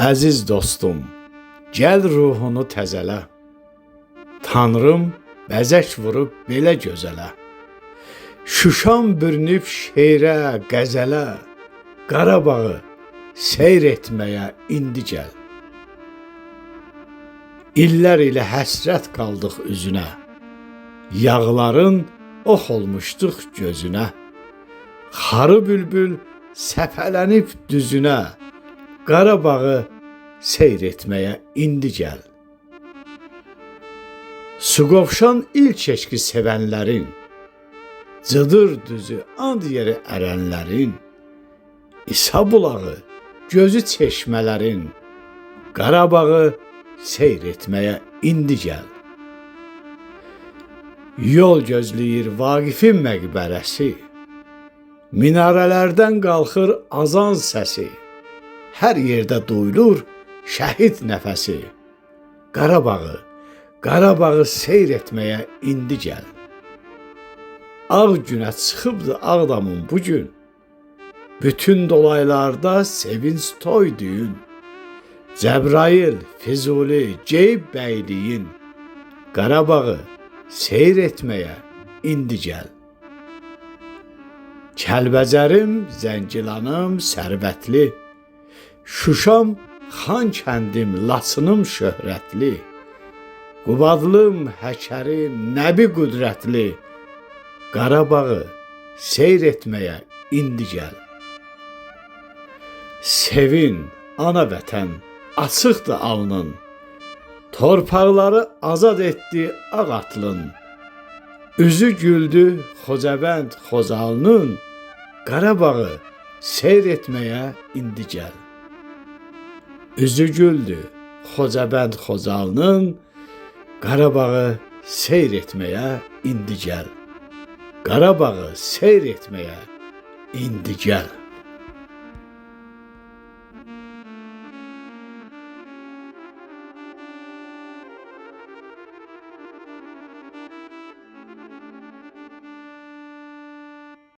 Əziz dostum, gəl ruhunu təzələ. Tanrım bəzək vurub belə gözələ. Şuşan bürünüb şeirə, qəzələ, Qarabağı seyr etməyə indi gəl. İllər ilə həsrət qaldıq üzünə, Yağların ox olmuşduq gözünə. Xarı bülbül səpələnib düzünə, Qarabağı seyr etməyə indi gəl. Suqovşan il çeşki sevənlərin, Cıdır düzü and yeri ərənlərin, İsa bulağı gözü çeşmələrin, Qarabağı seyr etməyə indi gəl. Yol gözləyir Vaqifin məqbərəsi, Minarələrdən qalxır azan səsi, Hər yerdə duyulur şəhid nəfəsi, Qarabağı seyr etməyə indi gəl. Ağ günə çıxıbdı Ağdamın bugün, Bütün dolaylarda sevinç toy düyün, Cəbrayıl, Füzuli, geyib bəyliyin, Qarabağı seyr etməyə indi gəl. Kəlbəcərim, Zəngilanım sərvətli, Şuşam, Xan kəndim, Laçınım şöhrətli, Qubadlım, Həkərim, Nəbi qüdrətli, Qarabağı seyr etməyə indi gəl. Sevin, ana vətən, açıqdır alnın, Torpaqları azad etdi ağ atlın, Üzü güldü Xocavənd Xocalının, Qarabağı seyr etməyə indi gəl. Üzü güldü Xocavənd Xocalının, Qarabağı seyr etməyə indi gəl. Qarabağı seyr etməyə indi gəl.